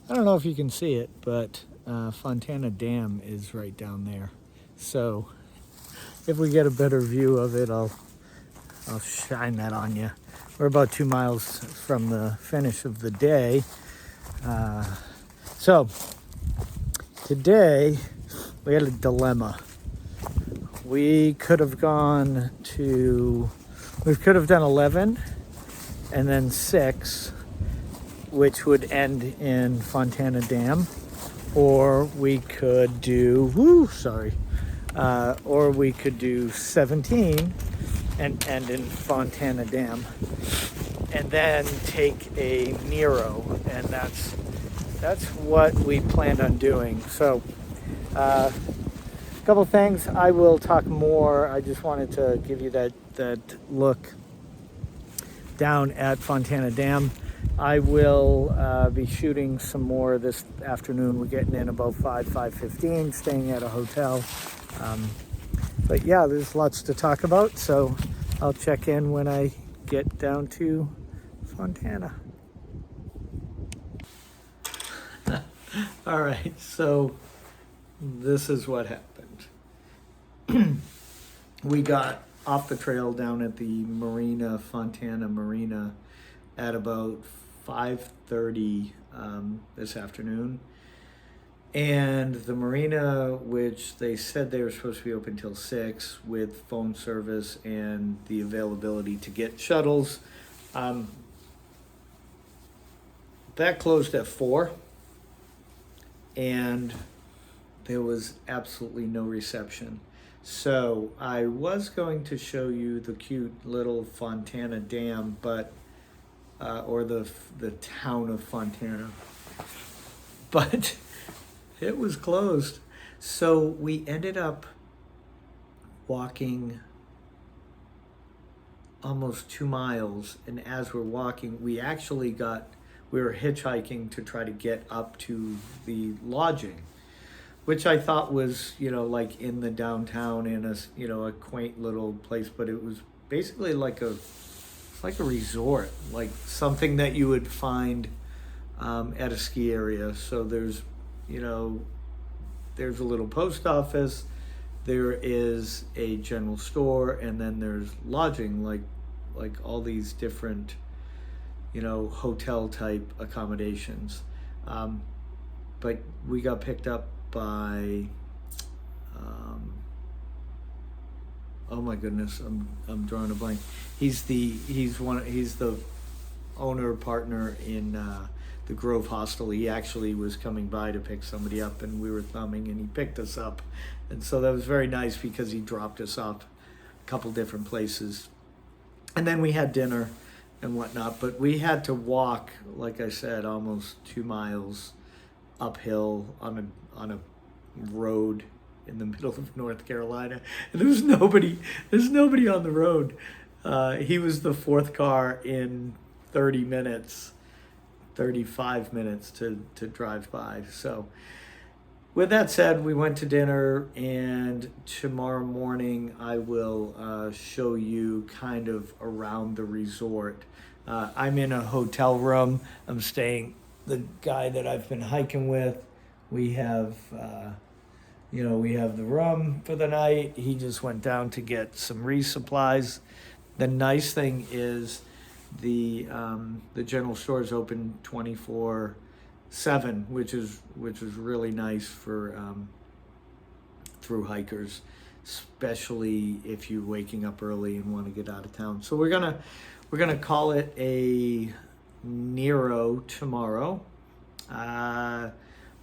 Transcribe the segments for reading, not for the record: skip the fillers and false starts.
I don't know if you can see it, but Fontana Dam is right down there. So if we get a better view of it, I'll shine that on you. We're about 2 miles from the finish of the day. So today we had a dilemma. We could have done 11 and then 6, which would end in Fontana Dam, or we could do, or we could do 17 and end in Fontana Dam, and then take a Nero, and that's what we planned on doing. So, a couple things. I will talk more. I just wanted to give you that look down at Fontana Dam. I will be shooting some more this afternoon. We're getting in about 5:15, staying at a hotel. But yeah, there's lots to talk about, so I'll check in when I get down to Fontana. All right, so this is what happened. We got off the trail down at the marina, Fontana Marina, at about 5:30 this afternoon. And the marina, which they said they were supposed to be open till 6 with phone service and the availability to get shuttles, that closed at 4, and there was absolutely no reception. So I was going to show you the cute little Fontana Dam, but or the town of Fontana, but it was closed. So we ended up walking almost 2 miles, and as we're walking, we were hitchhiking to try to get up to the lodging, which I thought was, like in the downtown in a quaint little place, but it was basically like a resort, like something that you would find at a ski area. So there's a little post office, there is a general store, and then there's lodging, like all these different, hotel type accommodations. But we got picked up by, oh my goodness, I'm drawing a blank. He's the owner partner in the Grove Hostel. He actually was coming by to pick somebody up, and we were thumbing, and he picked us up, and so that was very nice because he dropped us off a couple different places, and then we had dinner and whatnot. But we had to walk, like I said, almost 2 miles uphill on a road in the middle of North Carolina, and there's nobody on the road. He was the 4th car in 35 minutes to drive by. So with that said, we went to dinner, and tomorrow morning I will show you kind of around the resort. I'm in a hotel room. I'm staying, the guy that I've been hiking with, we have the room for the night. He just went down to get some resupplies. The nice thing is the general store is open 24/7, which is really nice for through hikers, especially if you're waking up early and want to get out of town. So we're gonna call it a Nero tomorrow.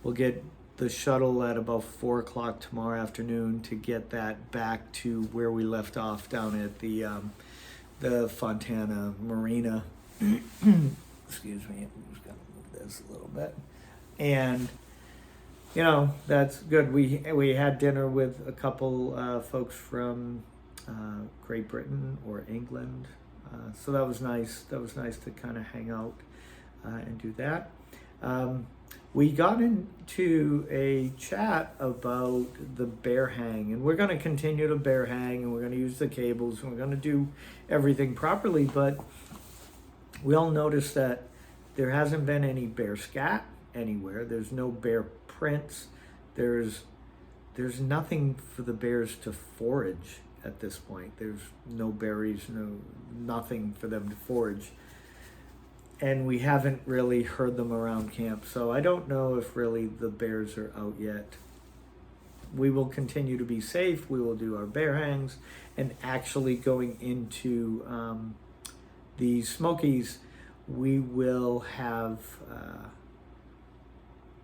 We'll get the shuttle at about 4 o'clock tomorrow afternoon to get that back to where we left off down at the Fontana Marina. Excuse me, I'm just gonna move this a little bit. And that's good. We had dinner with a couple folks from Great Britain or England, so that was nice. That was nice to kind of hang out and do that. We got into a chat about the bear hang, and we're going to continue to bear hang, and we're going to use the cables, and we're going to do everything properly. But we all noticed that there hasn't been any bear scat, anywhere. There's no bear prints. There's nothing for the bears to forage at this point. There's no berries, nothing for them to forage. And we haven't really heard them around camp. So I don't know if really the bears are out yet. We will continue to be safe. We will do our bear hangs. And actually going into the Smokies, we will have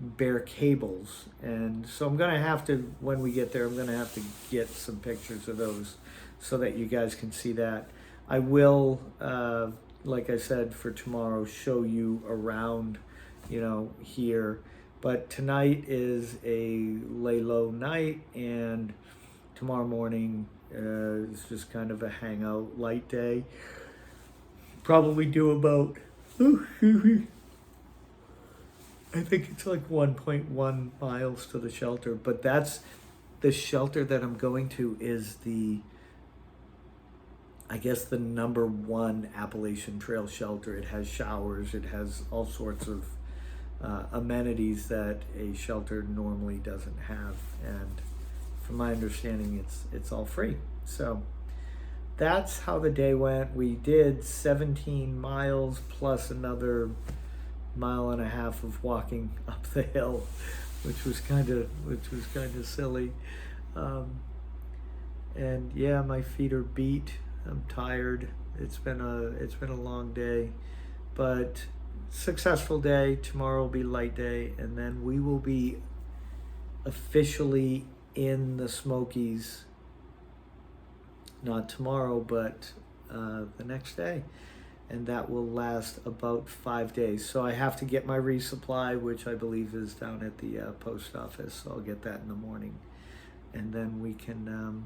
bear cables. And so I'm going to have to, when we get there, I'm going to have to get some pictures of those so that you guys can see that. I will, like I said, for tomorrow, show you around, here. But tonight is a lay low night, and tomorrow morning is just kind of a hangout light day. Probably do about, I think it's like 1.1 miles to the shelter, but that's the shelter that I'm going to is I guess the #1 Appalachian Trail shelter. It has showers, it has all sorts of amenities that a shelter normally doesn't have, and from my understanding it's all free. So that's how the day went. We did 17 miles plus another 1.5 miles of walking up the hill, which was kind of silly. And yeah, my feet are beat. I'm tired. It's been a long day, but successful day. Tomorrow will be light day, and then we will be officially in the Smokies. Not tomorrow, but the next day, and that will last about 5 days. So I have to get my resupply, which I believe is down at the post office. So I'll get that in the morning, and then we can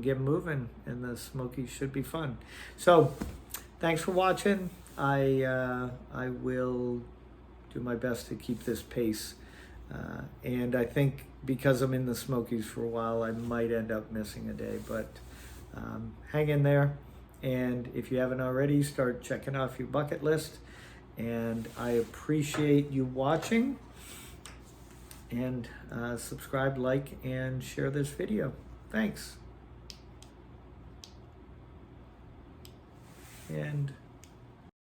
get moving, and the Smokies should be fun. So thanks for watching. I will do my best to keep this pace, and I think because I'm in the Smokies for a while, I might end up missing a day, but hang in there. And if you haven't already, start checking off your bucket list, and I appreciate you watching. And subscribe, like, and share this video. Thanks. And